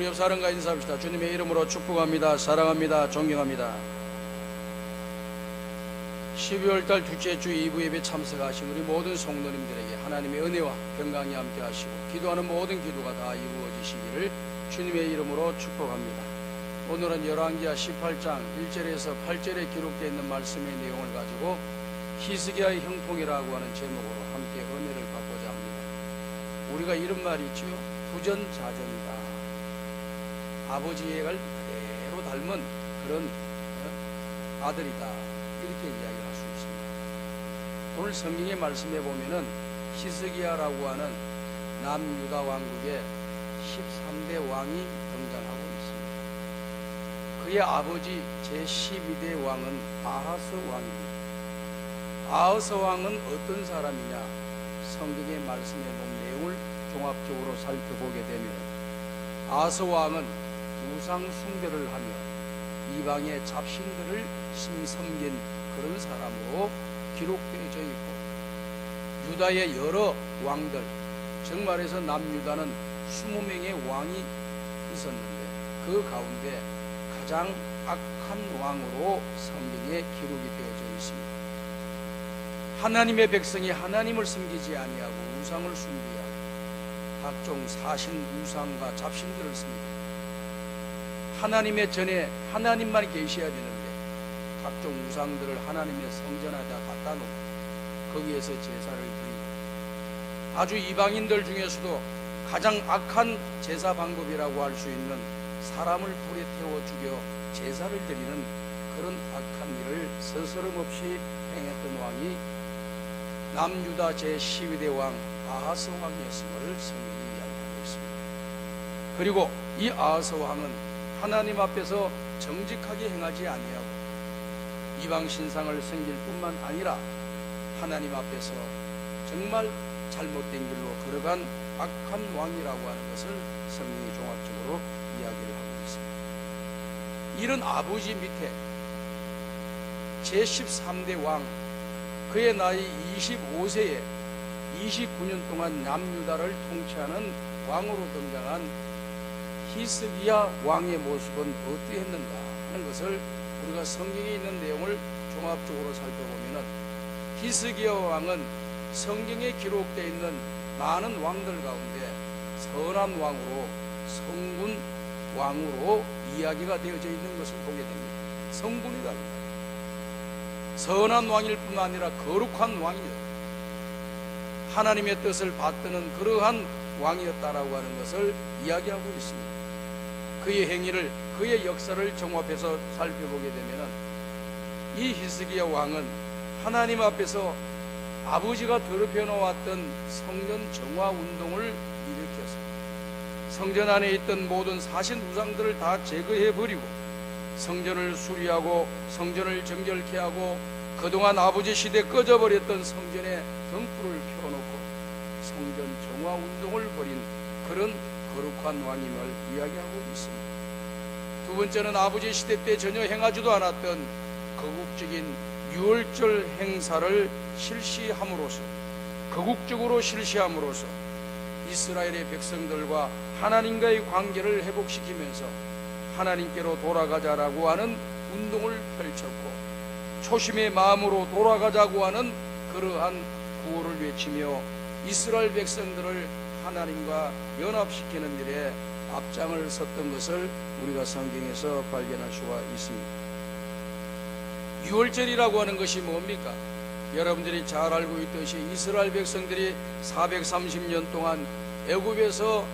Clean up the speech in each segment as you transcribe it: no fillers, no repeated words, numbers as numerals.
옆 사람과 인사합시다. 주님의 이름으로 축복합니다. 사랑합니다. 존경합니다. 12월달 둘째 주 2부 예배 참석하신 우리 모든 성도님들에게 하나님의 은혜와 평강이 함께 하시고 기도하는 모든 기도가 다 이루어지시기를 주님의 이름으로 축복합니다. 오늘은 열왕기하 18장 1절에서 8절에 기록되어 있는 말씀의 내용을 가지고 히스기야의 형통이라고 하는 제목으로 함께 은혜를 받고자 합니다. 우리가 이런 말이 있지요. 부전자전이다. 아버지의 를 그대로 닮은 그런 아들이다. 이렇게 이야기할 수 있습니다. 오늘 성경의 말씀에 보면은 히스기야라고 하는 남유다 왕국의 13대 왕이 등장하고 있습니다. 그의 아버지 제12대 왕은 아하스 왕입니다. 아하스 왕은 어떤 사람이냐? 성경의 말씀에 본 내용을 종합적으로 살펴보게 되면 아하스 왕은 우상 숭배를 하며 이방의 잡신들을 섬긴 그런 사람으로 기록되어져 있고, 유다의 여러 왕들, 정말해서 남유다는 20명의 왕이 있었는데 그 가운데 가장 악한 왕으로 성경에 기록이 되어져 있습니다. 하나님의 백성이 하나님을 섬기지 아니하고 우상을 숭배하고 각종 사신 우상과 잡신들을 섬기고 하나님의 전에 하나님만 계셔야 되는데 각종 우상들을 하나님의 성전에다 갖다 놓고 거기에서 제사를 드리고, 아주 이방인들 중에서도 가장 악한 제사 방법이라고 할 수 있는 사람을 불에 태워 죽여 제사를 드리는 그런 악한 일을 스스럼없이 행했던 왕이 남유다 제12대 왕 아하스 왕이었음을 성경이 이야기하고 있습니다. 그리고 이 아하스 왕은 하나님 앞에서 정직하게 행하지 아니하고 이방 신상을 섬길 뿐만 아니라 하나님 앞에서 정말 잘못된 길로 걸어간 악한 왕이라고 하는 것을 성경이 종합적으로 이야기를 하고 있습니다. 이런 아버지 밑에 제13대 왕, 그의 나이 25세에 29년 동안 남유다를 통치하는 왕으로 등장한 히스기야 왕의 모습은 어떠했는가 하는 것을 우리가 성경에 있는 내용을 종합적으로 살펴보면, 히스기야 왕은 성경에 기록되어 있는 많은 왕들 가운데 선한 왕으로, 성군 왕으로 이야기가 되어져 있는 것을 보게 됩니다. 성군이다. 선한 왕일 뿐만 아니라 거룩한 왕이었다. 하나님의 뜻을 받드는 그러한 왕이었다라고 하는 것을 이야기하고 있습니다. 그의 행위를, 그의 역사를 종합해서 살펴보게 되면 이 히스기야 왕은 하나님 앞에서 아버지가 더럽혀 놓았던 성전 정화 운동을 일으켜서 성전 안에 있던 모든 사신 우상들을 다 제거해 버리고 성전을 수리하고 성전을 정결케 하고 그동안 아버지 시대 꺼져버렸던 성전에 등불을 펴놓고 성전 정화 운동을 벌인 그런 거룩한 왕임을 이야기하고 있습니다. 두 번째는 아버지 시대 때 전혀 행하지도 않았던 거국적인 유월절 행사를 실시함으로써, 거국적으로 실시함으로써 이스라엘의 백성들과 하나님과의 관계를 회복시키면서 하나님께로 돌아가자라고 하는 운동을 펼쳤고, 초심의 마음으로 돌아가자고 하는 그러한 구호를 외치며 이스라엘 백성들을 하나님과 연합시키는 일에 앞장을 섰던 것을 우리가 성경에서 발견할 수가 있습니다. 유월절이라고 하는 것이 뭡니까? 여러분들이 잘 알고 있듯이 이스라엘 백성들이 430년 동안 애굽에서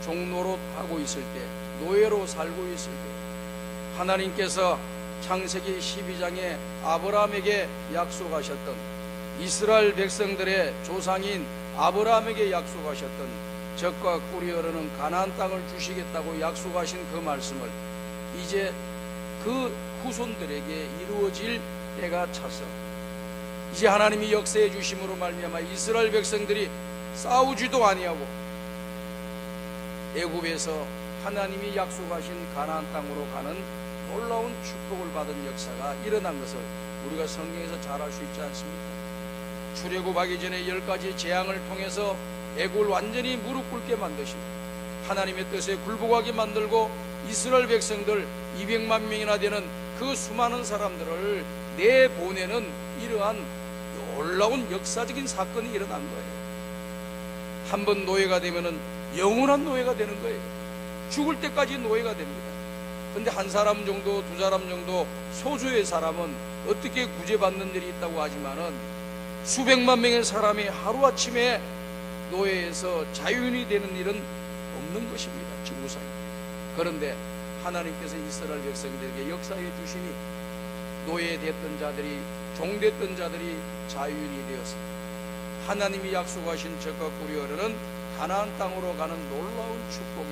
종노릇하고 있을 때, 노예로 살고 있을 때 하나님께서 창세기 12장에 아브라함에게 약속하셨던, 이스라엘 백성들의 조상인 아브라함에게 약속하셨던 젖과 꿀이 흐르는 가나안 땅을 주시겠다고 약속하신 그 말씀을 이제 그 후손들에게 이루어질 때가 차서 이제 하나님이 역사해 주심으로 말미암아 이스라엘 백성들이 싸우지도 아니하고 애굽에서 하나님이 약속하신 가나안 땅으로 가는 놀라운 축복을 받은 역사가 일어난 것을 우리가 성경에서 잘 알 수 있지 않습니까? 출애굽하기 전에 10가지 재앙을 통해서 애굽을 완전히 무릎 꿇게 만드시고 하나님의 뜻에 굴복하게 만들고 이스라엘 백성들 200만 명이나 되는 그 수많은 사람들을 내보내는 이러한 놀라운 역사적인 사건이 일어난 거예요. 한번 노예가 되면은 영원한 노예가 되는 거예요. 죽을 때까지 노예가 됩니다. 근데 한 사람 정도, 두 사람 정도 소수의 사람은 어떻게 구제받는 일이 있다고 하지만은 수백만 명의 사람이 하루아침에 노예에서 자유인이 되는 일은 없는 것입니다. 지구상에. 그런데 하나님께서 이스라엘 백성들에게 역사해 주시니 노예됐던 자들이, 종됐던 자들이 자유인이 되었습니다. 하나님이 약속하신 적과 꿀이 흐르는 가나안 땅으로 가는 놀라운 축복이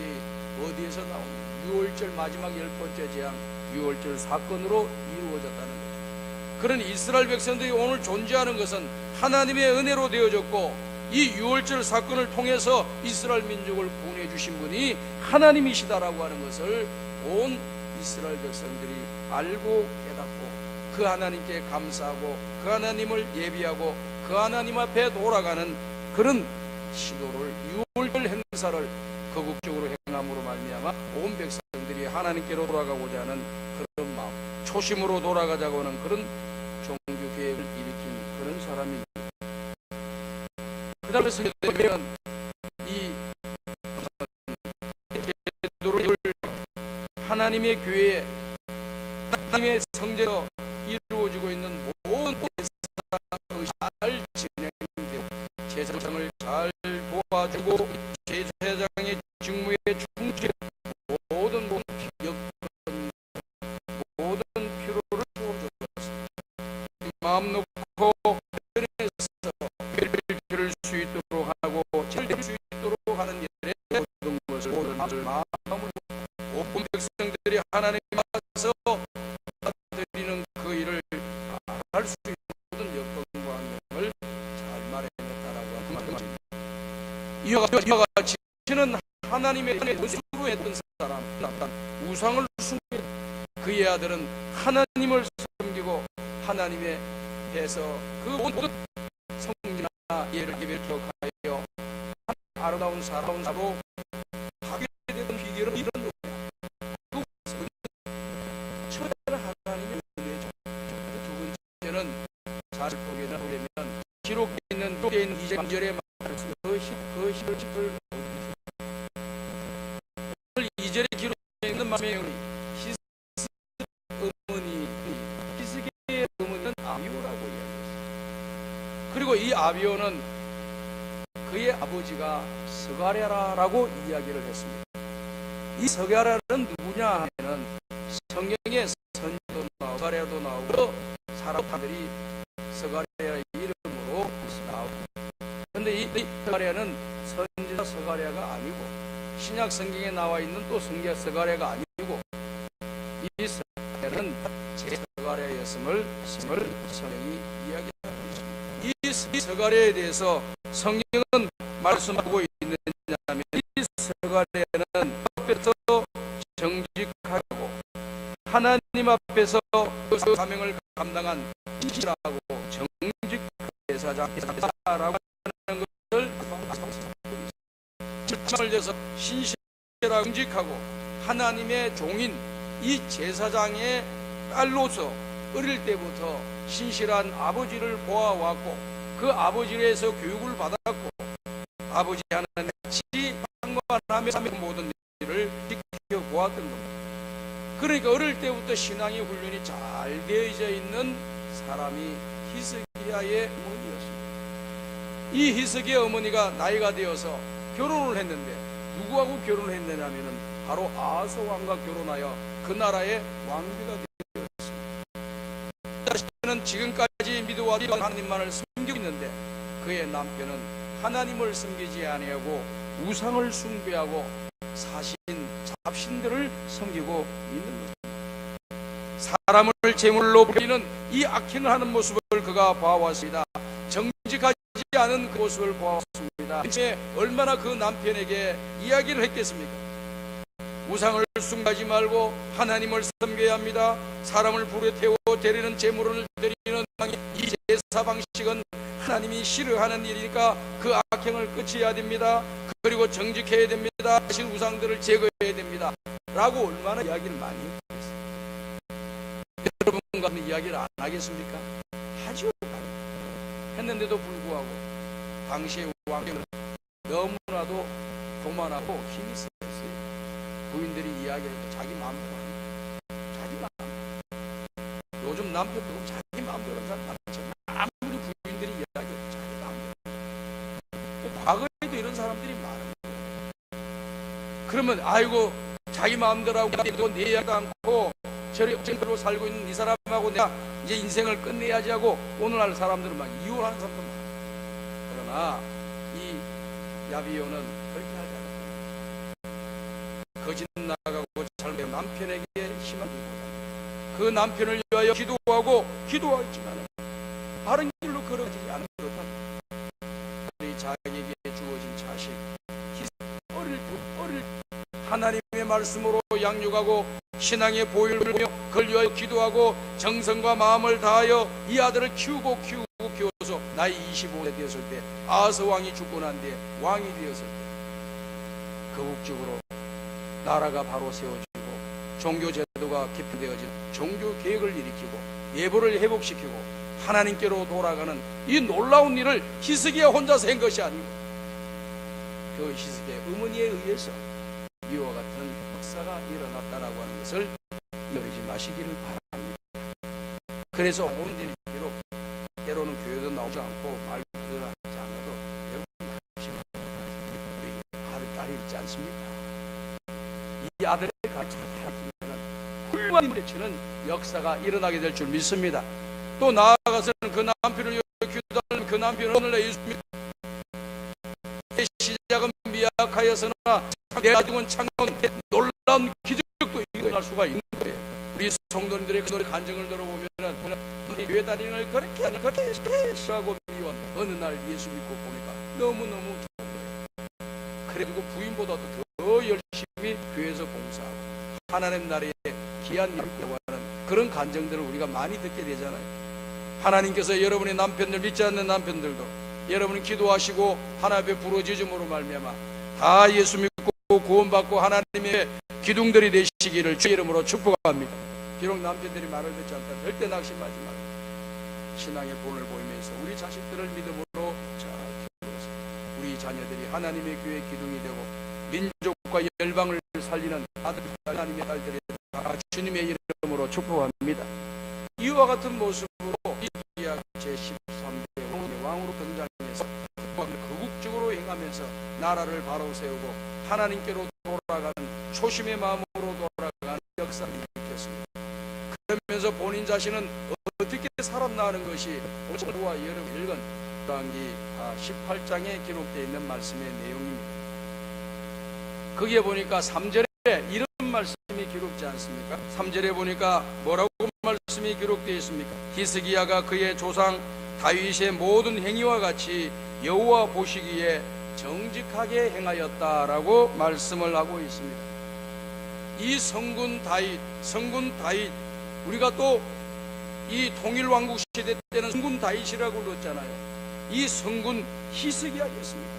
어디에서 나옵니까? 유월절 마지막 10번째 재앙, 유월절 사건으로 이루어졌다는 거죠. 그런 이스라엘 백성들이 오늘 존재하는 것은 하나님의 은혜로 되어졌고, 이 유월절 사건을 통해서 이스라엘 민족을 구원해 주신 분이 하나님이시다라고 하는 것을 온 이스라엘 백성들이 알고 깨닫고 그 하나님께 감사하고 그 하나님을 예비하고 그 하나님 앞에 돌아가는 그런 시도를, 유월절 행사를 거국적으로 행함으로 말미암아 온 백성들이 하나님께로 돌아가고자 하는 그런 마음, 초심으로 돌아가자고 하는 그런 종교 계획을 일으킨 그런 사람입니다. 그 다음에 성경에는 이 제도를 하나님의 교회에, 하나님의 성제로 이루어지고 있는 모든 제사를 잘 진행되고 제사장을 잘 도와주고 제사장의 직무에 충실해 모든 여건, 모든 필요를 주어줬습니다. 마음 놓고 변해서 교회를 들을 수 있도록 하고 제를 들을 수 있도록 하는 일에 모든 것을 마음으로 온 백성들이 하나님 앞에서 드리는 그 일을 할 수 있는 모든 여건과 환경을 잘 마련했다라고 하는 말입니다. 이와 같이 는 하나님의 원수로 했던 사람, 우상을 숨기고 그의 아들은 하나님을 섬기고 하나님의 해서 그 모든 성지나 예를 기억하여 아름다운 사람으로 하게 되는 비결은 이런 거예요. 처음에는 하나님의 은혜죠. 두 번째는 잘 보게 되면 기록되어 있는 2절의 말씀, 그 힘을 2절에 기록되어 있는 말씀에 히스기야의 어머니는 아비오라고 이야기했어요. 그리고 이 아비오는 그의 아버지가 스가랴라고 이야기를 했습니다. 이 스가랴는 누구냐 하면은 성경에 선지도 나오고 스가랴도 나오고 사람들이 스가랴의 이름으로 나오고, 그런데 이 스가랴는 선지자 스가랴가 아니고 신약 성경에 나와 있는 또 선지자 스가랴가 아니고 이 스가랴는 제 스가랴였음을 성경이 이야기하고 있습니다. 이 스가랴에 대해서 성경은 말씀하고 있느냐면 이 스가랴는 앞에서 정직하고 하나님 앞에서 그 사명을 감당한 신실하고 정직한 제사장이라고 하는 것을 말씀을 해서 신실하고 정직하고 하나님의 종인 이 제사장의 딸로서 어릴 때부터 신실한 아버지를 보아왔고 그 아버지에서 교육을 받았고 아버지 하나님 같이 상관하며 모든 일을 지켜보았던 겁니다. 그러니까 어릴 때부터 신앙의 훈련이 잘 되어져 있는 사람이 히스기야의 어머니였습니다. 이 히스기야 어머니가 나이가 되어서 결혼을 했는데 누구하고 결혼을 했느냐면은 바로 아하스 왕과 결혼하여 그 나라의 왕비가 되었습니다. 자신은 지금까지 믿어왔던 하나님만을 섬기고 있는데 그의 남편은 하나님을 섬기지 아니하고 우상을 숭배하고 잡신들을 섬기고 있는 것입니다. 사람을 제물로 부리는 이 악행을 하는 모습을 그가 봐왔습니다. 정직하지 않은 그 모습을 보았습니다. 얼마나 그 남편에게 이야기를 했겠습니까? 우상을 숭배하지 말고 하나님을 섬겨야 합니다. 사람을 불에 태워 드리는 제물을 드리는 이 제사 방식은 하나님이 싫어하는 일이니까 그 악행을 끝이어야 됩니다. 그리고 정직해야 됩니다. 하신 우상들을 제거해야 됩니다 라고 얼마나 이야기를 많이 했겠어요. 여러분과 이야기를 안 하겠습니까? 하죠. 했는데도 불구하고 당시의 왕은 너무나도 교만하고 힘이 세었어요. 부인들이 이야기해도 자기 마음대로 합니다. 자기 마음. 요즘 남편도 자기 마음대로 하는 사람 많죠. 아무리 부인들이 이야기해도 자기 마음대로. 과거에도 이런 사람들이 많은 거예요. 그러면 아이고 자기 마음대로 하고 내 이야기도 않고 저리로 살고 있는 이 사람하고 내가 이제 인생을 끝내야지 하고 오늘날 사람들은 막 이혼하는 사람도 많아요. 그러나 이 야비요는 그렇게 하지 않았어요. 거짓 나가고 잘못 남편에게 희망을 주고 그 남편을 위하여 기도하지만 바른 길로 걸어가지 않은 듯한 자기에게 주어진 자식 어릴 하나님의 말씀으로 양육하고 신앙의 보혈을 보며 그를 위하여 기도하고 정성과 마음을 다하여 이 아들을 키우고 키워서 나이 25세 되었을 때 아하스 왕이 죽고 난 뒤에 왕이 되었을 때 거국적으로 나라가 바로 세워지고 종교 제도가 개편되어진 종교 개혁을 일으키고 예보를 회복시키고 하나님께로 돌아가는 이 놀라운 일을 히스기야 혼자서 한 것이 아니고 그 히스기야의 어머니에 의해서 이와 같은 역사가 일어났다라고 하는 것을 잊지 마시기를 바랍니다. 그래서 온전히 비록 때로는 교회도 나오지 않고 말도 하지 않아도 여러분 우리 딸이 있지 않습니까? 이 아들의 가치를 살아주면 훌륭한 힘을 치는 역사가 일어나게 될 줄 믿습니다. 또 나아가서는 그 남편을 위해 기도하는 그 남편은 오늘날 예수님 시작은 미약하여서나 내 가족은 창건 놀라운 기적도 일어날 수가 있는 거예요. 우리 성도님들의 그 노래 간증을 들어보면은 교회 다니는 걸 그렇게 싫어하고 미워한 어느 날 예수 믿고 보니까 너무너무 좋은 거예요. 그래가지고 부인보다도 더 열심히 교회에서 봉사하고 하나님 나라에 귀한 일을 하는 그런 간증들을 우리가 많이 듣게 되잖아요. 하나님께서 여러분의 남편들 믿지 않는 남편들도 여러분이 기도하시고 하나님의 부르짖음으로 말미암아 다 예수 믿고 구원받고 하나님의 기둥들이 되시기를 주의 이름으로 축복합니다. 비록 남편들이 말을 듣지 않다면 절대 낙심하지 말고 신앙의 본을 보이면서 우리 자식들을 믿음으로 잘 키워서 우리 자녀들이 하나님의 교회 기둥이 되고 민족과 열방을 살리는 아들 하나님의 딸들이 다 주님의 이름으로 축복합니다. 이와 같은 모습으로 히스기야 제13대 왕으로 등장해서 거국적으로 행하면서 나라를 바로 세우고 하나님께로 돌아가는 초심의 마음으로 돌아가는 역사를 일으켰습니다. 그러면서 본인 자신은 어떻게 살았나 하는 것이 오늘과 여러분 읽은 열왕기 18장에 기록되어 있는 말씀의 내용입니다. 거기에 보니까 3절에 이런 말씀이 기록되지 않습니까? 3절에 보니까 뭐라고 말씀이 기록되어 있습니까? 히스기야가 그의 조상 다윗의 모든 행위와 같이 여호와 보시기에 정직하게 행하였다라고 말씀을 하고 있습니다. 이 성군 다윗 우리가 또 이 통일왕국 시대 때는 성군 다윗이라고 불렀잖아요. 이 성군 히스기야였습니다.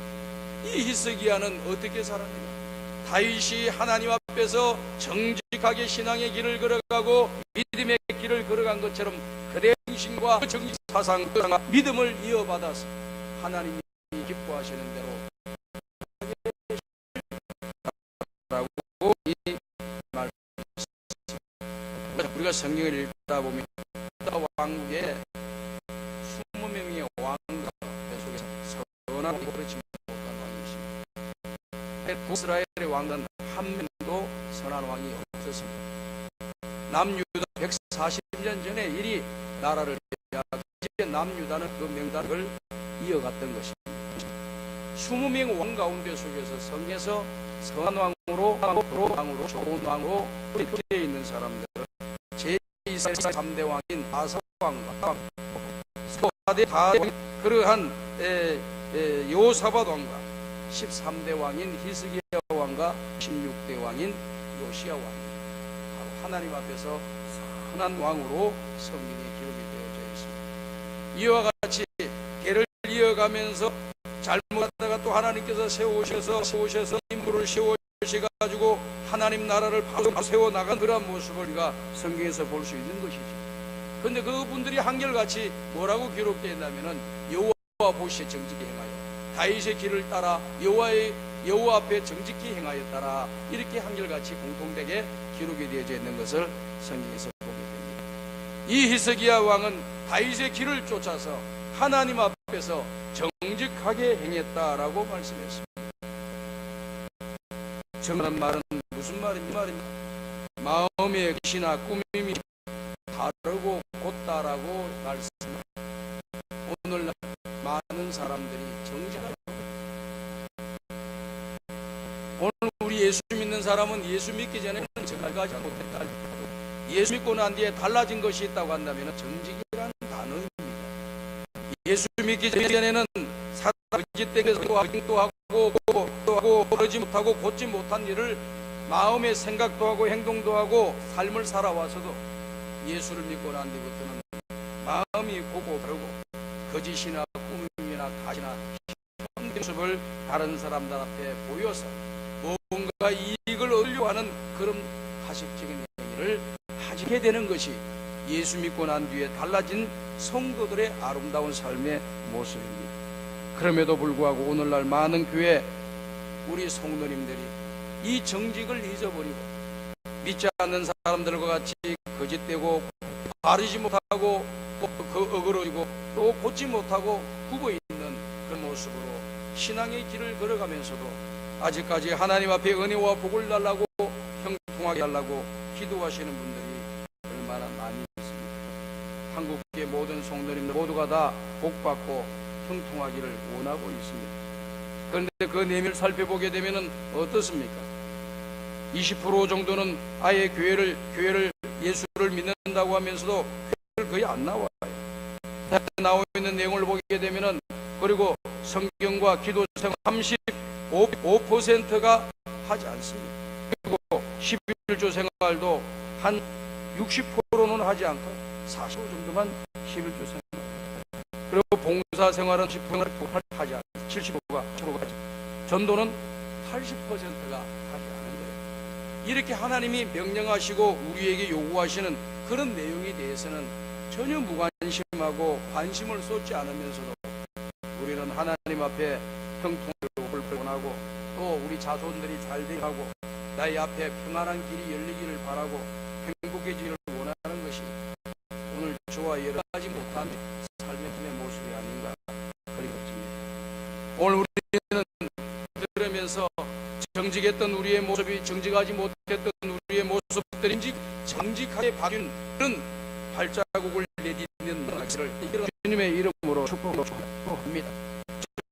이 히스기야는 어떻게 살았느냐? 다윗이 하나님 앞에서 정직하게 신앙의 길을 걸어가고 믿음의 길을 걸어간 것처럼 그대의 정신과 정직 사상, 믿음을 이어받아서 하나님이 기뻐하시는 대로 라고 이 말. 우리가 성경을 읽다 보면 왕국에 20명의 왕과 속에서 선한 왕이 그렇지 못한 왕이 있습니다. 이스라엘의 왕은 한 명도 선한 왕이 없었습니다. 남유다 140년 전에 이리 나라를 이제 남유다는 그 명단을 이어갔던 것입니다. 20명 왕 가운데 속에서 성에서 선한 왕으로 좋은 왕으로 되어 있는 사람들은 제2세 3대 왕인 아사 왕과 그러한 요사밧 왕과 13대 왕인 히스기야 왕과 16대 왕인 요시야 왕, 바로 하나님 앞에서 선한 왕으로 성경에 기록이 되어져 있습니다. 이와 같이 계를 이어가면서 잘못하다가 또 하나님께서 세우셔서 인물을 세우셔가지고 하나님 나라를 바로 세워나간 그러한 모습을 우리가 성경에서 볼 수 있는 것이죠. 그런데 그분들이 한결같이 뭐라고 기록되어 있냐면은 여호와 보시에 정직히 행하여 다윗의 길을 따라 여호와 앞에 정직히 행하였다라, 이렇게 한결같이 공통되게 기록이 되어져 있는 것을 성경에서 보게 됩니다. 이 히스기야 왕은 다윗의 길을 쫓아서 하나님 앞에서 정직하게 행했다라고 말씀했습니다. 정직한 말은 무슨 말입니까? 마음의 뜻이나 꾸밈이 다르고 곧다라고 말씀합니다. 오늘날 많은 사람들이 정직하다. 오늘 우리 예수 믿는 사람은 예수 믿기 전에는 정직하지 못했다. 예수 믿고 난 뒤에 달라진 것이 있다고 한다면 정직이라는 단어입니다. 예수 믿기 전에는 사람 거짓되게도 하고 그러지 못하고 곧지 못한 일을 마음의 생각도 하고 행동도 하고 삶을 살아와서도 예수를 믿고 난 뒤부터는 마음이 고고 그러고 거짓이나 꾸밈이나 가시나 현 모습을 다른 사람들 앞에 보여서 뭔가 이익을 얻으려고 하는 그런 가식적인 행위를 하게 되는 것이 예수 믿고 난 뒤에 달라진 성도들의 아름다운 삶의 모습입니다. 그럼에도 불구하고 오늘날 많은 교회 우리 성도님들이 이 정직을 잊어버리고 믿지 않는 사람들과 같이 거짓되고 바르지 못하고 어그러지고 또 곧지 못하고 굽어 있는 그런 모습으로 신앙의 길을 걸어가면서도 아직까지 하나님 앞에 은혜와 복을 달라고 형통하게 달라고 기도하시는 분들이 얼마나 많이 있습니까? 한국의 모든 성도님들 모두가 다 복받고 형통하기를 원하고 있습니다. 그런데 그 내면을 살펴보게 되면 어떻습니까? 20% 정도는 아예 교회를 예수를 믿는다고 하면서도 교회를 거의 안 나와요. 나와 있는 내용을 보게 되면은, 그리고 성경과 기도생활 35%가 하지 않습니다. 그리고 11조 생활도 한 60%는 하지 않고 40% 정도만 11조 생활. 그리고 봉사 생활은 10%를 하지 않고 70%가 하죠. 전도는 80%가 하지 않은 거예요. 이렇게 하나님이 명령하시고 우리에게 요구하시는 그런 내용에 대해서는 전혀 무관심하고 관심을 쏟지 않으면서도 우리는 하나님 앞에 형통하고 원하고 또 우리 자손들이 잘 되고 나의 앞에 평안한 길이 열리기를 바라고 행복해지기를 원하는 것이 오늘 저와 여러 가지 못한 삶의 모습이 아닌가 그리 싶습니다. 오늘 우리는 들으면서 정직했던 우리의 모습이 정직하지 못했던 우리의 모습들이 정직하게 바뀐 그런 발자국을 내딛는 것을 주님의 이름으로 축복합니다.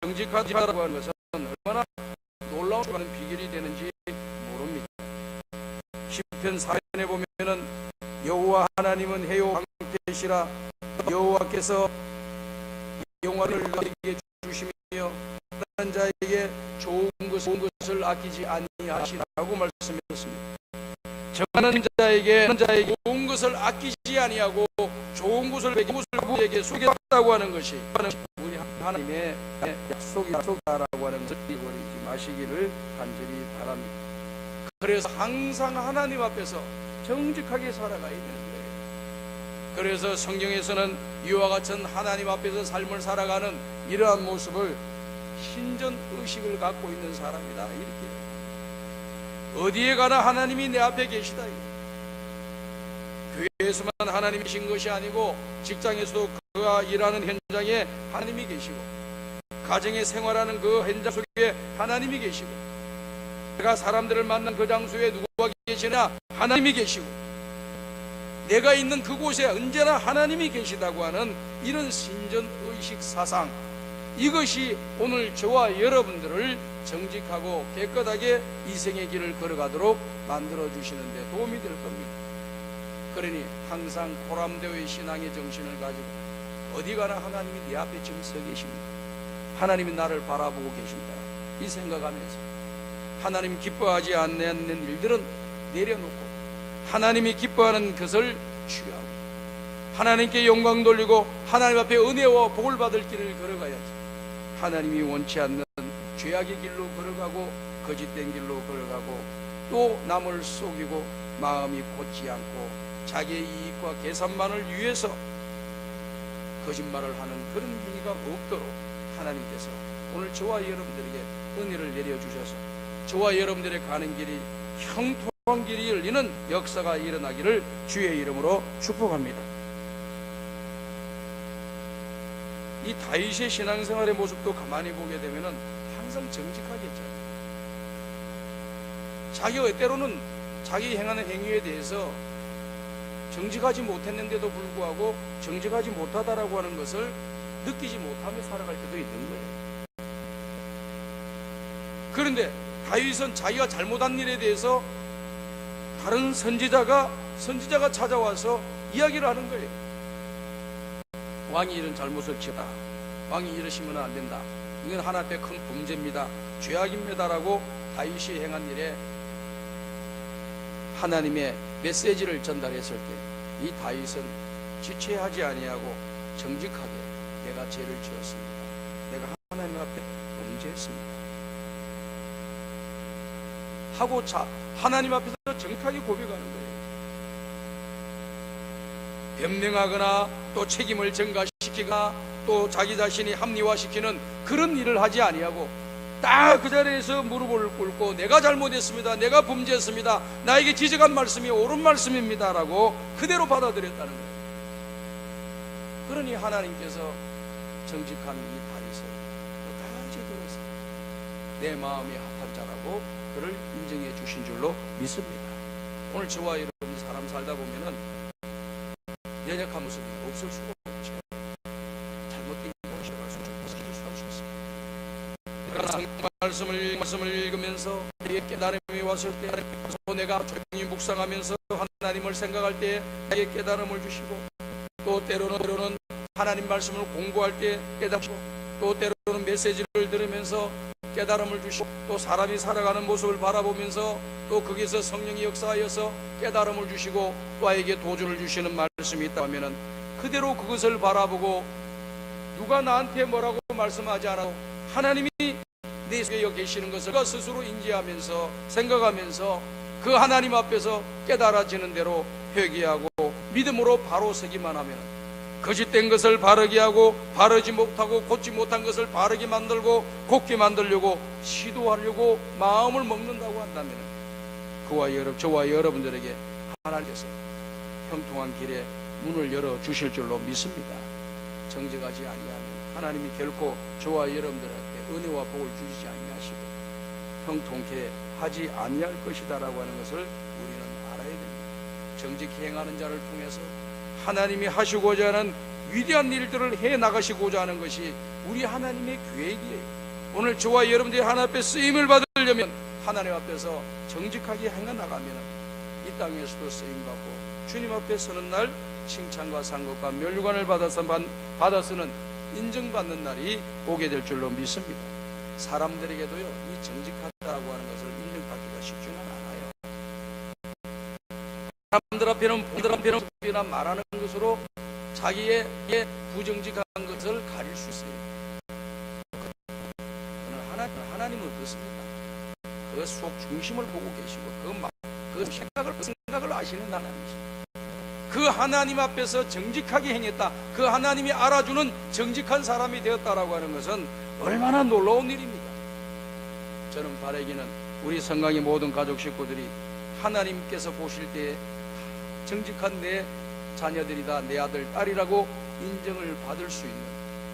정직하다고 하는 것은 얼마나 놀라운 비결이 되는지 모릅니다. 시편 4편에 보면은 여호와 하나님은 해요 왕께시라, 여호와께서 영화를 너에게 주시며 다른 자에게 좋은 것을 아끼지 아니하시라고 말씀했습니다. 정하는 자에게 좋은 것을 아끼지 아니하고 좋은 것을 그에게 소개했다고 하는 것이 우리 하나님의 약속이라고 하는 것을 잊어버리지 마시기를 간절히 바랍니다. 그래서 항상 하나님 앞에서 정직하게 살아가야 되는 거예요. 그래서 성경에서는 이와 같은 하나님 앞에서 삶을 살아가는 이러한 모습을 신전의식을 갖고 있는 사람이다, 이렇게. 어디에 가나 하나님이 내 앞에 계시다. 교회에서만 하나님이 계신 것이 아니고 직장에서도 그가 일하는 현장에 하나님이 계시고 가정에 생활하는 그 현장 속에 하나님이 계시고 내가 사람들을 만난 그 장소에 누가 계시나 하나님이 계시고 내가 있는 그곳에 언제나 하나님이 계시다고 하는 이런 신전의식 사상, 이것이 오늘 저와 여러분들을 정직하고 깨끗하게 이생의 길을 걸어가도록 만들어주시는데 도움이 될 겁니다. 그러니 항상 보람되어의 신앙의 정신을 가지고 어디 가나 하나님이 내 앞에 지금 서 계십니다. 하나님이 나를 바라보고 계신다, 이 생각하면서 하나님 기뻐하지 않는 일들은 내려놓고 하나님이 기뻐하는 것을 취하고 하나님께 영광 돌리고 하나님 앞에 은혜와 복을 받을 길을 걸어가야지. 하나님이 원치 않는 죄악의 길로 걸어가고 거짓된 길로 걸어가고 또 남을 속이고 마음이 곧지 않고 자기의 이익과 계산만을 위해서 거짓말을 하는 그런 행위가 없도록 하나님께서 오늘 저와 여러분들에게 은혜를 내려주셔서 저와 여러분들의 가는 길이 형통한 길이 열리는 역사가 일어나기를 주의 이름으로 축복합니다. 이 다윗의 신앙생활의 모습도 가만히 보게 되면 항상 정직하겠죠. 자기가 때로는 자기 행하는 행위에 대해서 정직하지 못했는데도 불구하고 정직하지 못하다라고 하는 것을 느끼지 못하며 살아갈 때도 있는 거예요. 그런데 다윗은 자기가 잘못한 일에 대해서 다른 선지자가 찾아와서 이야기를 하는 거예요. 왕이 이런 잘못을 지었다. 왕이 이러시면 안 된다. 이건 하나님의 큰 범죄입니다. 죄악입니다라고 다윗이 행한 일에 하나님의 메시지를 전달했을 때 이 다윗은 지체하지 아니하고 정직하게 내가 죄를 지었습니다. 내가 하나님 앞에 범죄했습니다. 하고 하나님 앞에서 정직하게 고백하는 거예요. 변명하거나 또 책임을 전가시키거나 또 자기 자신이 합리화시키는 그런 일을 하지 아니하고 딱 그 자리에서 무릎을 꿇고 내가 잘못했습니다. 내가 범죄했습니다. 나에게 지적한 말씀이 옳은 말씀입니다 라고 그대로 받아들였다는 거예요. 그러니 하나님께서 정직한 이 다윗을 끝까지 들어서 내 마음이 합한 자라고 그를 인정해 주신 줄로 믿습니다. 오늘 저와 여러분이 사람 살다 보면은 연약한 모습이 없을 수가 없죠. 잘못된 것이 없을 수가 없습니다. 말씀을 읽으면서 내게 깨달음이 왔을 때 내가 조용히 묵상하면서 하나님을 생각할 때 나에게 깨달음을 주시고 또 때로는 하나님 말씀을 공부할 때 깨닫고 또 때로는 메시지를 들으면서 깨달음을 주시고 또 사람이 살아가는 모습을 바라보면서 또 거기서 성령이 역사하여서 깨달음을 주시고 또 나에게 도전을 주시는 말씀이 있다 하면은 그대로 그것을 바라보고 누가 나한테 뭐라고 말씀하지 않아도 하나님이 내 속에 계시는 것을 스스로 인지하면서 생각하면서 그 하나님 앞에서 깨달아지는 대로 회개하고 믿음으로 바로 서기만 하면 거짓된 것을 바르게 하고 바르지 못하고 곧지 못한 것을 바르게 만들고 곧게 만들려고 시도하려고 마음을 먹는다고 한다면 저와 여러분들에게 하나님께서 형통한 길에 문을 열어주실 줄로 믿습니다. 정직하지 아니하면 하나님이 결코 저와 여러분들에게 은혜와 복을 주시지 아니하시고 형통케 하지 아니할 것이다라고 하는 것을 우리는 알아야 됩니다. 정직히 행하는 자를 통해서 하나님이 하시고자 하는 위대한 일들을 해나가시고자 하는 것이 우리 하나님의 계획이에요. 오늘 저와 여러분들이 하나님 앞에 쓰임을 받으려면 하나님 앞에서 정직하게 행해나가면 이 땅에서도 쓰임받고 주님 앞에 서는 날 칭찬과 상급과 멸류관을 받아서는 인정받는 날이 오게 될 줄로 믿습니다. 사람들에게도요 이 정직하다고 하는 것을 인정받기가 쉽지는 않아요. 사람들 앞에는 비나 말하는 것으로 자기의 부정직한 것을 가릴 수 있어요. 하나님은 어떻습니까? 그 속 중심을 보고 계시고 그 생각을 아시는 하나님이십니다. 그 하나님 앞에서 정직하게 행했다. 그 하나님이 알아주는 정직한 사람이 되었다라고 하는 것은 얼마나 놀라운 일입니까? 저는 바라기는 우리 성강의 모든 가족 식구들이 하나님께서 보실 때 정직한 내 자녀들이다, 내 아들, 딸이라고 인정을 받을 수 있는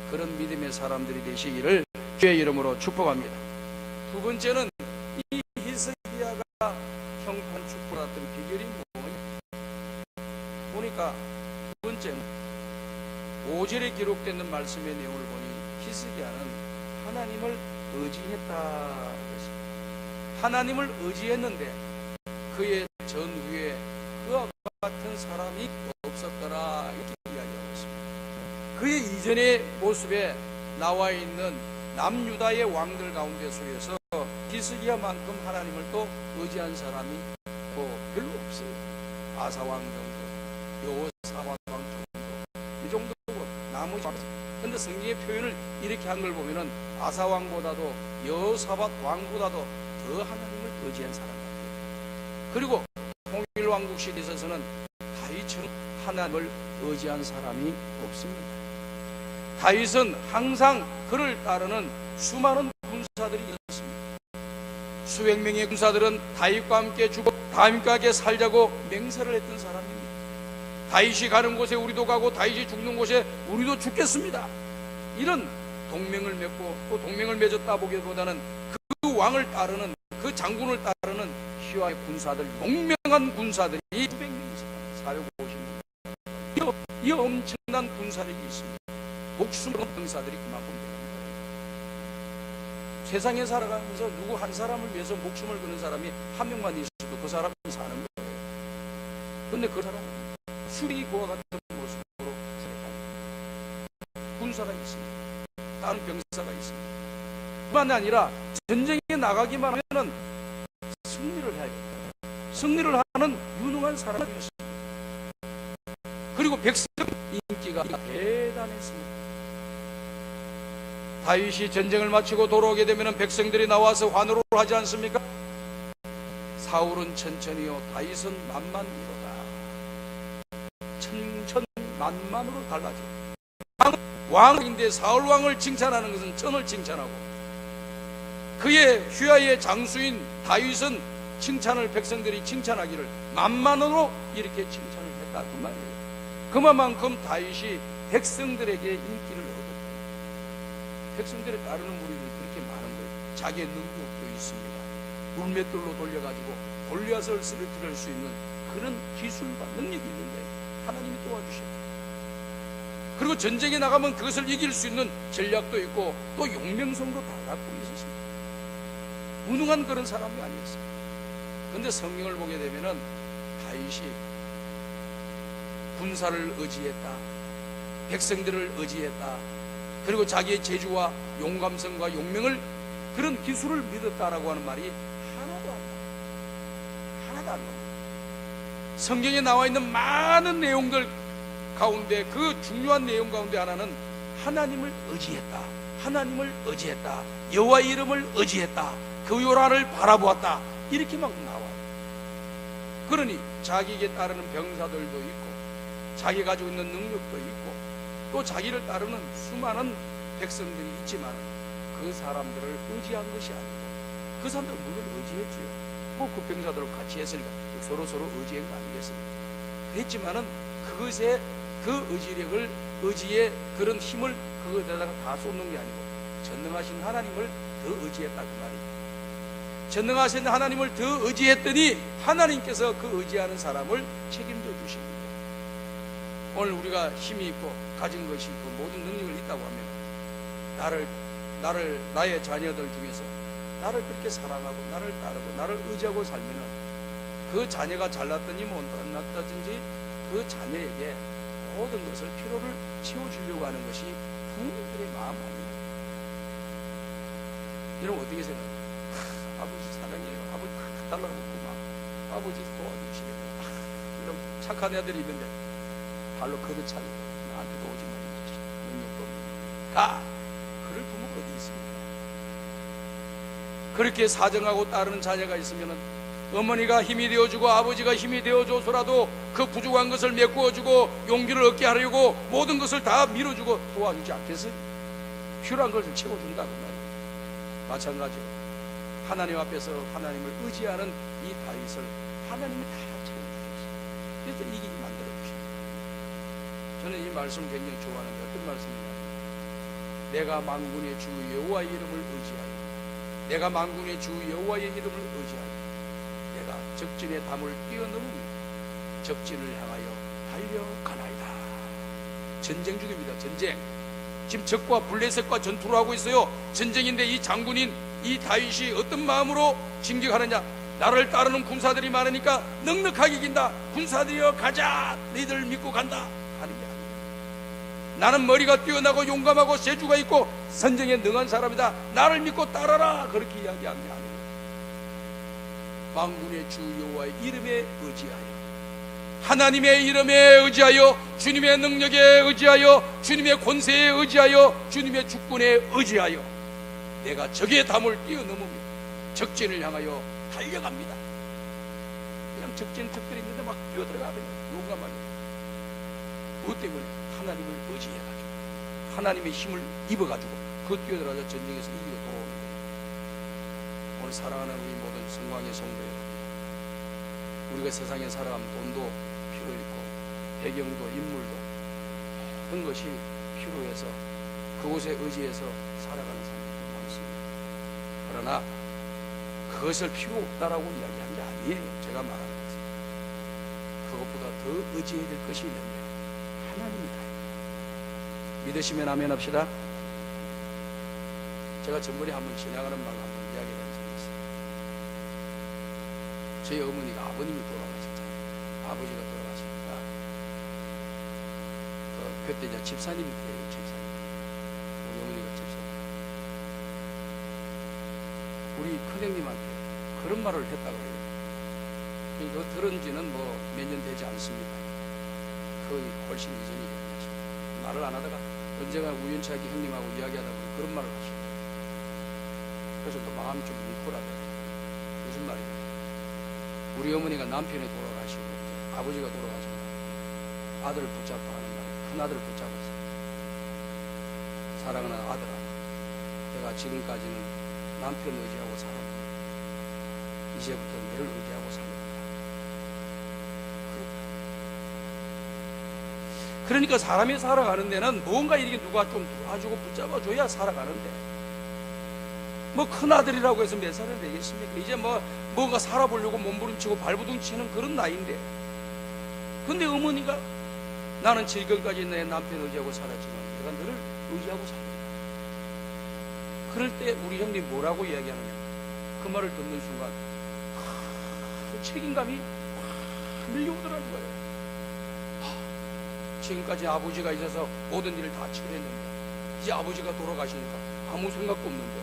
그런 믿음의 사람들이 되시기를 주의 이름으로 축복합니다. 두 번째는 이 히스기야가 형판 축복했던 비결이 보니까 두 번째는 5절에 기록되는 말씀의 내용을 보니 히스기야는 하나님을 의지했다. 하나님을 의지했는데 그의 전후에 그와 같은 사람이 없었더라 이렇게 이야기하고 있습니다. 그의 이전의 모습에 나와 있는 남유다의 왕들 가운데 속에서 히스기야만큼 하나님을 또 의지한 사람이 별로 없어요. 아사왕 정도, 여호사왕 정도, 이 정도고 나머지 그런데 성경의 표현을 이렇게 한 걸 보면은 아사 왕보다도 여호사밧 왕보다도 더 하나님을 의지한 사람 같아요. 그리고 통일 왕국 시대에 있어서는 다윗처럼 하나님을 의지한 사람이 없습니다. 다윗은 항상 그를 따르는 수많은 군사들이 있었습니다. 수백 명의 군사들은 다윗과 함께 죽고 다윗과 함께 살자고 맹세를 했던 사람입니다. 다윗이 가는 곳에 우리도 가고 다윗이 죽는 곳에 우리도 죽겠습니다. 이런 동맹을 맺고 또 동맹을 맺었다 보기보다는 그 왕을 따르는 그 장군을 따르는 희와의 군사들, 용맹한 군사들이 900명이 있습니다. 450명. 이 엄청난 군사력이 있습니다. 목숨을 건 병사들이 그만큼 됩니다. 세상에 살아가면서 누구 한 사람을 위해서 목숨을 거는 사람이 한 명만 있어도 그 사람은 사는 거예요. 그런데 그 사람은 수리고와 같은 모습으로 살아갑니다. 군사가 있습니다. 다른 병사가 있습니다. 뿐만 아니라 전쟁에 나가기만 하면 승리를 해야 됩니다. 승리를 하는 유능한 사람이었습니다. 그리고 백성 인기가 대단했습니다. 다윗이 전쟁을 마치고 돌아오게 되면 백성들이 나와서 환호를 하지 않습니까? 사울은 천천히요, 다윗은 만만이로다. 천천만만으로 달라져. 왕인데 사울 왕을 칭찬하는 것은 천을 칭찬하고, 그의 휘하의 장수인 다윗은 칭찬을 백성들이 칭찬하기를 만만으로 이렇게 칭찬을 했다 그 말이에요. 그만큼 다윗이 백성들에게 인기를 얻었다. 백성들을 따르는 무리들이 그렇게 많은 거예요. 자기의 능력도 있습니다. 물맷돌로 돌려가지고 골리앗을 쓰러뜨릴 수 있는 그런 기술과 능력이 있는데 하나님이 도와주셨다. 그리고 전쟁에 나가면 그것을 이길 수 있는 전략도 있고 또 용맹성도 다 갖고 있었습니다. 무능한 그런 사람이 아니었어요. 그런데 성경을 보게 되면은 다윗이 군사를 의지했다, 백성들을 의지했다, 그리고 자기의 재주와 용감성과 용맹을, 그런 기술을 믿었다라고 하는 말이 하나도 안 나옵니다. 성경에 나와 있는 많은 내용들 가운데 그 중요한 내용 가운데 하나는 하나님을 의지했다, 하나님을 의지했다, 여호와의 이름을 의지했다, 그 요란을 바라보았다, 이렇게만 나와요. 그러니 자기에게 따르는 병사들도 있고 자기 가지고 있는 능력도 있고 또 자기를 따르는 수많은 백성들이 있지만 그 사람들을 의지한 것이 아니고, 그 사람들은 물론 의지했지요. 그 병사들을 같이 했으니까 서로 의지한 거 아니겠습니까? 했지만은 그것에 그 의지력을, 의지의 그런 힘을 그것에다가 다 쏟는 게 아니고 전능하신 하나님을 더 의지했다 그 말이에요. 전능하신 하나님을 더 의지했더니 하나님께서 그 의지하는 사람을 책임져 주십니다. 오늘 우리가 힘이 있고 가진 것이 있고 모든 능력을 있다고 하면 나의 자녀들 중에서 나를 그렇게 사랑하고 나를 따르고 나를 의지하고 살면은 그 자녀가 잘났더니 못났다든지 그 자녀에게 모든 것을 필요를 채워주려고 하는 것이 부모들의 마음 아닙니까? 여러분 어떻게 생각해요? 아버지 사랑해요. 아버지 다 달라고 막 아버지 도와주시겠다. 이런 착한 애들이 있는데 발로 걷어차고 나한테도 오지 말자. 능력도 없는 가. 그럴 부모가 어디 있습니까? 그렇게 사정하고 따르는 자녀가 있으면 어머니가 힘이 되어주고 아버지가 힘이 되어줘서라도 그 부족한 것을 메꾸어주고 용기를 얻게 하려고 모든 것을 다 밀어주고 도와주지 않겠어요? 필요한 것을 채워준다고 말이에요. 마찬가지로 하나님 앞에서 하나님을 의지하는 이 다윗을 하나님이 다 채워주셨어요. 그래서 이 길이 만들어주셨어요. 저는 이 말씀을 굉장히 좋아하는데 어떤 말씀이냐면, 내가 만군의 주 여호와의 이름을 의지하여, 내가 만군의 주 여호와의 이름을 의지하여 내가 적진의 담을 뛰어넘으며 적진을 향하여 달려가나이다. 전쟁 중입니다. 전쟁. 지금 적과 블레셋과 전투를 하고 있어요. 전쟁인데 이 장군인 이 다윗이 어떤 마음으로 진격하느냐? 나를 따르는 군사들이 많으니까 넉넉하게 이긴다. 군사들이여 가자, 너희들 믿고 간다 하는 게 아니에요. 나는 머리가 뛰어나고 용감하고 재주가 있고 선쟁에 능한 사람이다. 나를 믿고 따라라. 그렇게 이야기하는 게 아니에요. 만군의 주 여호와의 이름에 의지하여 하나님의 이름에 의지하여, 주님의 능력에 의지하여, 주님의 권세에 의지하여, 주님의 주권에 의지하여 내가 적의 담을 뛰어넘으며 적진을 향하여 달려갑니다. 그냥 적들이 있는데 막 뛰어들어가면 용감하게. 그것 때문에 하나님을 의지해가지고 하나님의 힘을 입어가지고 그 뛰어들어가서 전쟁에서 이기고 돌아오는 거예요. 오늘 사랑하는 우리 모든 성광의 성도 여러분, 우리가 세상에 살아가면 돈도 필요 있고 배경도 인물도 모든 것이 필요해서 그곳에 의지해서 살아가는 사람들이 많습니다. 그러나 그것을 필요 없다라고 이야기한 게 아니에요. 제가 말하는 것은 그것보다 더 의지해야 될 것이 있는데 하나님이다. 믿으시면 아멘 합시다. 제가 전번에 한번 지나가는 방을 한번 이야기한 적이 있어요. 저희 어머니가 아버님이 돌아가셨잖아요. 아버지가 돌아가시니까 그때 이제 집사님이 돼요. 집사님. 우리 어머니가 집사님. 우리 큰형님한테 그런 말을 했다고 해요. 그거 들은 지는 뭐 몇 년 되지 않습니다. 거의 훨씬 이전이겠죠. 말을 안 하다가 언젠가 우연치하게 형님하고 이야기하다 보니 그런 말을 하시고, 그래서 또 마음이 좀 뭉클하더라고요. 무슨 말이냐, 우리 어머니가 남편이 돌아가시고 아버지가 돌아가시고 아들을 붙잡고 하는 말, 큰아들을 붙잡아서 사랑하는 아들아, 내가 지금까지는 남편 의지하고 살았는데 이제부터 너를 의지하고 살겠다. 그러니까 사람이 살아가는 데는 뭔가 이렇게 누가 좀 도와주고 붙잡아줘야 살아가는데, 뭐 큰아들이라고 해서 몇 살이 되겠습니까? 이제 뭔가 살아보려고 몸부림치고 발부둥치는 그런 나이인데, 근데 어머니가 나는 지금까지 내 남편 의지하고 살았지만 내가 너를 의지하고 살겠다. 그럴 때 우리 형님 뭐라고 이야기하느냐, 그 말을 듣는 순간 그 책임감이 확 밀려오더라는 거예요. 지금까지 아버지가 있어서 모든 일을 다 처리했는데 이제 아버지가 돌아가시니까 아무 생각도 없는데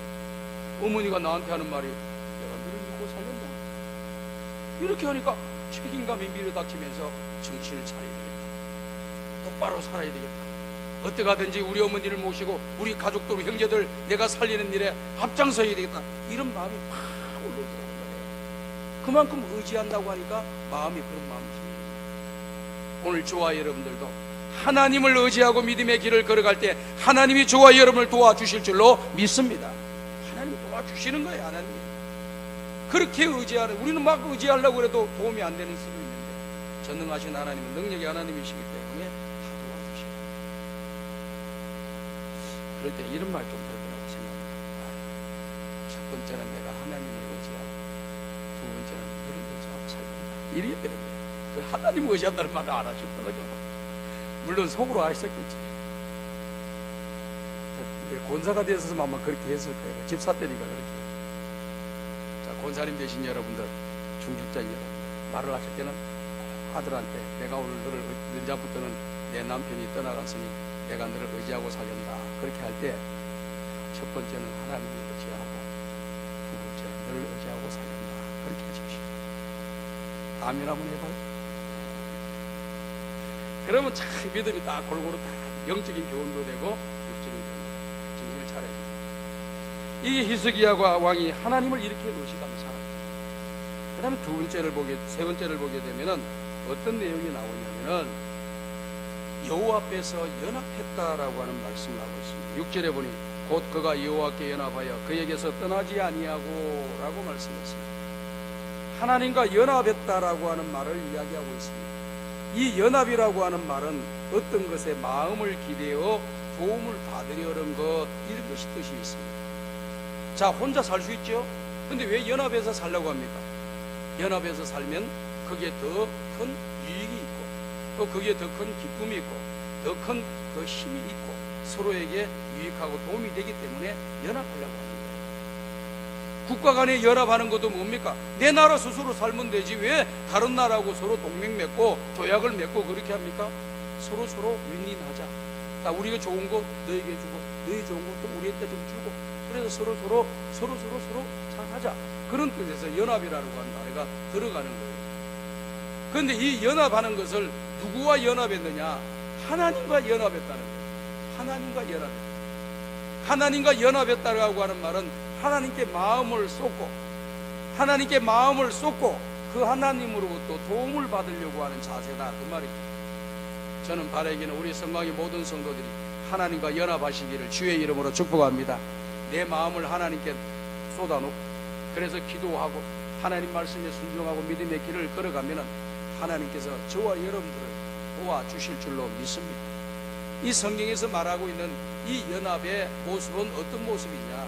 어머니가 나한테 하는 말이 내가 너를 믿고 살겠다. 이렇게 하니까 책임감이 밀어닥치면서 정신을 차려야 되겠다. 똑바로 살아야 되겠다. 어떻게든지 우리 어머니를 모시고 우리 가족들, 형제들 내가 살리는 일에 앞장서야 되겠다. 이런 마음이 팍 올라오더라는 거예요. 그만큼 의지한다고 하니까 마음이 그런 마음이 듭니다. 오늘 저와 여러분들도 하나님을 의지하고 믿음의 길을 걸어갈 때 하나님이 저와 여러분을 도와주실 줄로 믿습니다. 하나님이 도와주시는 거예요. 하나님이 그렇게 의지하는, 우리는 막 의지하려고 해도 도움이 안 되는 수도 있는데 전능하신 하나님은 능력의 하나님이시기 때문에 다 도와주시고, 그럴 때 이런 말 좀 들으라고 생각합니다. 첫 번째는 내가 하나님을 의지하고, 두 번째는 너를 의지하고 살린다. 이래야 되는 거예요. 그 하나님을 의지한다는 말을 안 하셨던 거죠. 물론 속으로 아셨겠지. 권사가 되어서 아마 그렇게 했을 거예요. 집사 때니까 그렇게. 자, 권사님 되신 여러분들, 중직자인 여러분, 말을 하실 때는 아들한테 내가 오늘 너를 언제부터는 내 남편이 떠나갔으니 내가 너를 의지하고 살련다. 그렇게 할 때 첫 번째는 하나님을 의지하고, 두 번째는 너를 의지하고 살련다. 그렇게 하십시오. 아멘 한번 해봐요. 그러면 참 믿음이 딱 골고루 다 영적인 교훈도 되고 육적인 교훈도, 정신을 차려야 됩니다. 이 히스기야 왕이 하나님을 이렇게 의식하며 살았죠. 그 다음에 세 번째를 보게 되면은 어떤 내용이 나오냐면은 여호와 앞에서 연합했다라고 하는 말씀을 하고 있습니다. 6절에 보니 곧 그가 여호와께 연합하여 그에게서 떠나지 아니하고 라고 말씀했습니다. 하나님과 연합했다라고 하는 말을 이야기하고 있습니다. 이 연합이라고 하는 말은 어떤 것에 마음을 기대어 도움을 받으려는 것, 이런 것이 뜻이 있습니다. 자, 혼자 살 수 있죠? 근데 왜 연합해서 살려고 합니까? 연합해서 살면 거기에 더 큰 유익이 있고, 또 거기에 더 큰 기쁨이 있고, 더 큰 그 힘이 있고, 서로에게 유익하고 도움이 되기 때문에 연합하려고 합니다. 국가 간에 연합하는 것도 뭡니까? 내 나라 스스로 살면 되지 왜 다른 나라하고 서로 동맹 맺고 조약을 맺고 그렇게 합니까? 서로 윈윈하자. 자, 우리가 좋은 거 너에게 주고, 너희 좋은 것도 우리한테 좀 주고, 그래서 서로 잘하자. 그런 뜻에서 연합이라고 하는 말이 들어가는 거예요. 그런데 이 연합하는 것을 누구와 연합했느냐? 하나님과 연합했다는 거예요. 하나님과 연합했다. 하나님과 연합했다라고 하는 말은 하나님께 마음을 쏟고, 하나님께 마음을 쏟고 그 하나님으로부터 도움을 받으려고 하는 자세다, 그 말입니다. 저는 바라기는 우리 성강의 모든 성도들이 하나님과 연합하시기를 주의 이름으로 축복합니다. 내 마음을 하나님께 쏟아놓고, 그래서 기도하고 하나님 말씀에 순종하고 믿음의 길을 걸어가면 하나님께서 저와 여러분들을 도와주실 줄로 믿습니다. 이 성경에서 말하고 있는 이 연합의 모습은 어떤 모습이냐?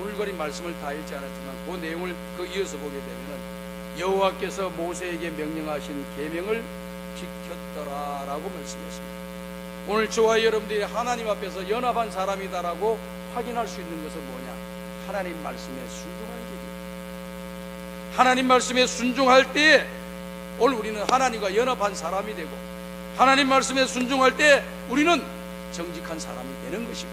오늘거리 말씀을 다 읽지 않았지만 그 내용을 이어서 보게 되면 여호와께서 모세에게 명령하신 계명을 지켰더라라고 말씀했습니다. 오늘 저와 여러분들이 하나님 앞에서 연합한 사람이다라고 확인할 수 있는 것은 뭐냐? 하나님 말씀에 순종하는 길입니다. 하나님 말씀에 순종할 때 오늘 우리는 하나님과 연합한 사람이 되고, 하나님 말씀에 순종할 때 우리는 정직한 사람이 되는 것이고,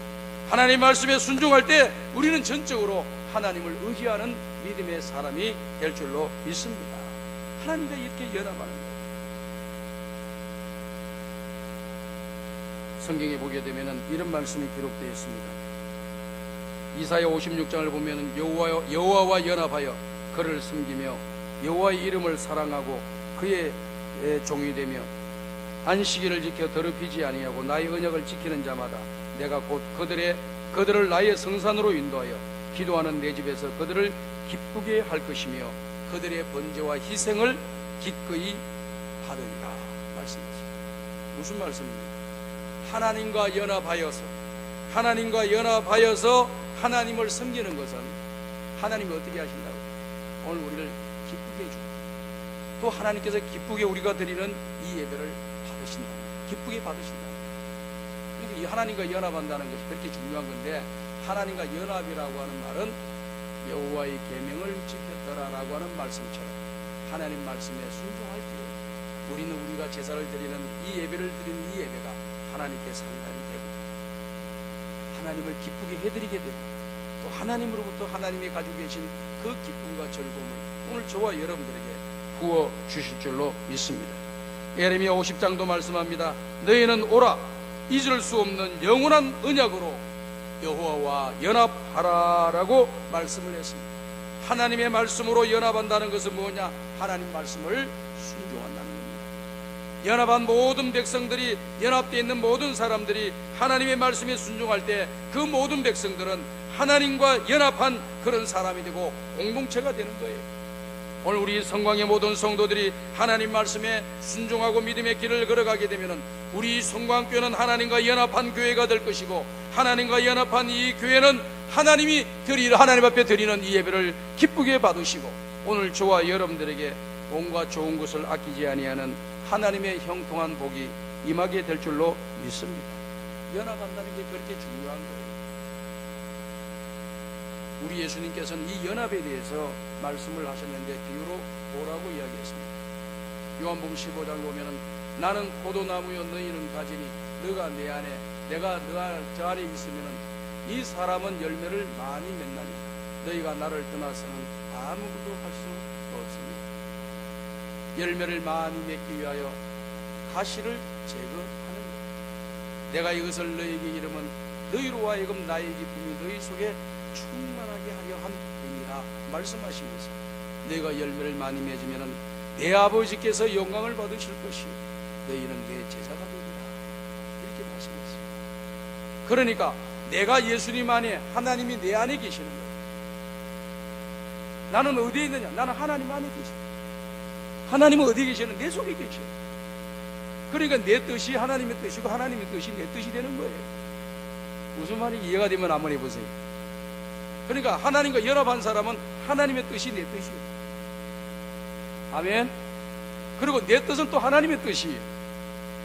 하나님 말씀에 순종할 때 우리는 전적으로 하나님을 의지하는 믿음의 사람이 될 줄로 믿습니다. 하나님과 이렇게 연합하는 거예요. 성경에 보게 되면 이런 말씀이 기록되어 있습니다. 이사야 56장을 보면 여호와와 연합하여 그를 섬기며 여호와의 이름을 사랑하고 그의 종이 되며 안식일을 지켜 더럽히지 아니하고 나의 언약을 지키는 자마다 내가 곧 그들을 나의 성산으로 인도하여 기도하는 내 집에서 그들을 기쁘게 할 것이며 그들의 번제와 희생을 기꺼이 받으리라 말씀이죠. 무슨 말씀입니까? 하나님과 연합하여서 하나님을 섬기는 것은 하나님이 어떻게 하신다고? 오늘 우리를 기쁘게 해주고, 또 하나님께서 기쁘게 우리가 드리는 이 예배를 받으신다. 기쁘게 받으신다. 그러니까 이 하나님과 연합한다는 것이 그렇게 중요한 건데, 하나님과 연합이라고 하는 말은 여호와의 계명을 지켰더라라고 하는 말씀처럼 하나님 말씀에 순종할 때 우리는 우리가 제사를 드리는 이 예배를 드리는 이 예배가 하나님께 상달이 되고 하나님을 기쁘게 해드리게 되고 또 하나님으로부터 하나님이 가지고 계신 그 기쁨과 즐거움을 오늘 저와 여러분들에게 부어주실 줄로 믿습니다. 예레미야 50장도 말씀합니다. 너희는 오라 잊을 수 없는 영원한 언약으로 여호와와 연합하라라고 말씀을 했습니다. 하나님의 말씀으로 연합한다는 것은 뭐냐? 하나님 말씀을 순종한다는 겁니다. 연합한 모든 백성들이, 연합되어 있는 모든 사람들이 하나님의 말씀에 순종할 때 그 모든 백성들은 하나님과 연합한 그런 사람이 되고 공동체가 되는 거예요. 오늘 우리 성광의 모든 성도들이 하나님 말씀에 순종하고 믿음의 길을 걸어가게 되면 우리 성광교회는 하나님과 연합한 교회가 될 것이고, 하나님과 연합한 이 교회는 하나님 앞에 드리는 이 예배를 기쁘게 받으시고 오늘 저와 여러분들에게 온갖 좋은 것을 아끼지 아니하는 하나님의 형통한 복이 임하게 될 줄로 믿습니다. 연합한다는 게 그렇게 중요한 거예요. 우리 예수님께서는 이 연합에 대해서 말씀을 하셨는데 비유로 뭐라고 이야기했습니다. 요한복음 15장 보면은 나는 포도나무여 너희는 가지니 너가 내 안에 내가 저 안에 있으면은 이 사람은 열매를 많이 맺나니 너희가 나를 떠나서는 아무것도 할 수 없습니다. 열매를 많이 맺기 위하여 가시를 제거하는 것. 내가 이것을 너희에게 이름은 너희로 하여금 나의 기쁨이 너희 속에 충만하게 하려 함이니라 말씀하시면서 너희가 열매를 많이 맺으면 내 아버지께서 영광을 받으실 것이요 너희는 내 제자가 되리라 이렇게 말씀했습니다. 그러니까 내가 예수님 안에, 하나님이 내 안에 계시는 거예요. 나는 어디에 있느냐? 나는 하나님 안에 계십니다. 하나님은 어디에 계시는? 내 속에 계셔요. 그러니까 내 뜻이 하나님의 뜻이고 하나님의 뜻이 내 뜻이 되는 거예요. 무슨 말인지 이해가 되면 한번 해보세요. 그러니까 하나님과 연합한 사람은 하나님의 뜻이 내 뜻이에요. 아멘. 그리고 내 뜻은 또 하나님의 뜻이에요.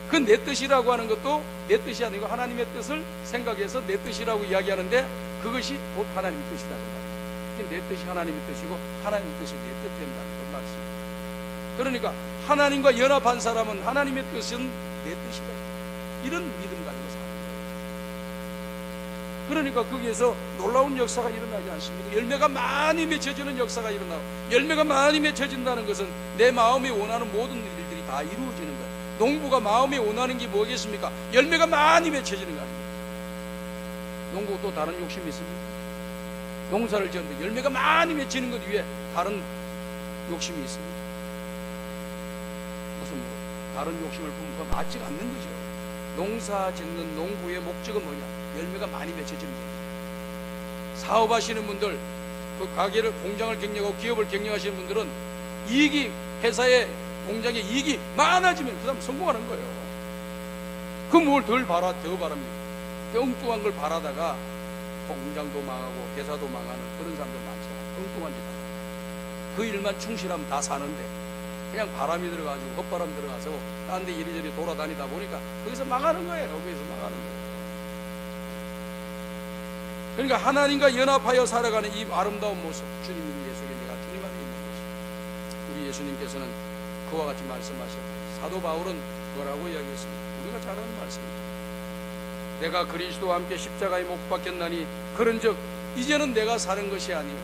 그 내 뜻이라고 하는 것도 내 뜻이 아니고 하나님의 뜻을 생각해서 내 뜻이라고 이야기하는데 그것이 곧 하나님의 뜻이라는 거예요. 내 뜻이 하나님의 뜻이고 하나님의 뜻이 내 뜻 된다는 그 말씀입니다. 그러니까 하나님과 연합한 사람은 하나님의 뜻은 내 뜻이다. 이런 믿음 가지고 사는 거예요. 그러니까 거기에서 놀라운 역사가 일어나지 않습니까? 열매가 많이 맺혀지는 역사가 일어나고, 열매가 많이 맺혀진다는 것은 내 마음이 원하는 모든 일들이 다 이루어지는 거예요. 농부가 마음이 원하는 게 뭐겠습니까? 열매가 많이 맺혀지는 거 아닙니까? 농부가 또 다른 욕심이 있습니까? 농사를 지었는데 열매가 많이 맺히는 것 위에 다른 욕심이 있습니다. 무슨 다른 욕심을 품으면 그거 맞지 않는 거죠. 농사 짓는 농부의 목적은 뭐냐? 열매가 많이 맺혀지는 거예요. 사업하시는 분들, 그 가게를, 공장을 경영하고 기업을 경영하시는 분들은 이익이, 회사의 공장의 이익이 많아지면 그 다음 성공하는 거예요. 그 뭘 더 바랍니까? 엉뚱한 걸 바라다가 공장도 망하고 회사도 망하는 그런 사람들 많잖아요. 엉뚱한 짓 하고. 그 일만 충실하면 다 사는데 그냥 바람이 들어가지고 헛바람 들어가서 딴 데 이리저리 돌아다니다 보니까 거기서 망하는 거예요. 거기서 망하는 거예요. 그러니까 하나님과 연합하여 살아가는 이 아름다운 모습, 주님 예수의 내가 주님 안에 있는 것입니다. 우리 예수님께서는 그와 같이 말씀하셨고, 사도 바울은 그거라고 이야기했습니다. 우리가 잘 아는 말씀입니다. 내가 그리스도와 함께 십자가에 못 박혔나니 그런즉 이제는 내가 사는 것이 아니요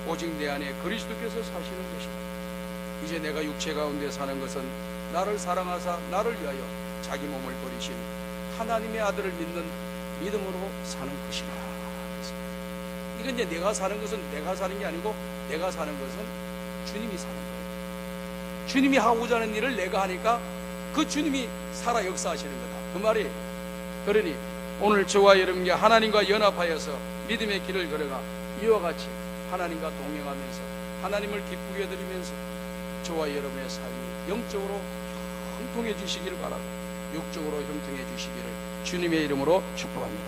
오직 내 안에 그리스도께서 사시는 것이다. 이제 내가 육체 가운데 사는 것은 나를 사랑하사 나를 위하여 자기 몸을 버리신 하나님의 아들을 믿는 믿음으로 사는 것이다. 이건 이제 내가 사는 것은 내가 사는 게 아니고, 내가 사는 것은 주님이 사는 거예요. 주님이 하고자 하는 일을 내가 하니까 그 주님이 살아 역사하시는 거다. 그 말이, 그러니 오늘 저와 여러분과 하나님과 연합하여서 믿음의 길을 걸어가 이와 같이 하나님과 동행하면서 하나님을 기쁘게 드리면서 저와 여러분의 삶이 영적으로 형통해 주시기를 바라고 육적으로 형통해 주시기를 주님의 이름으로 축복합니다.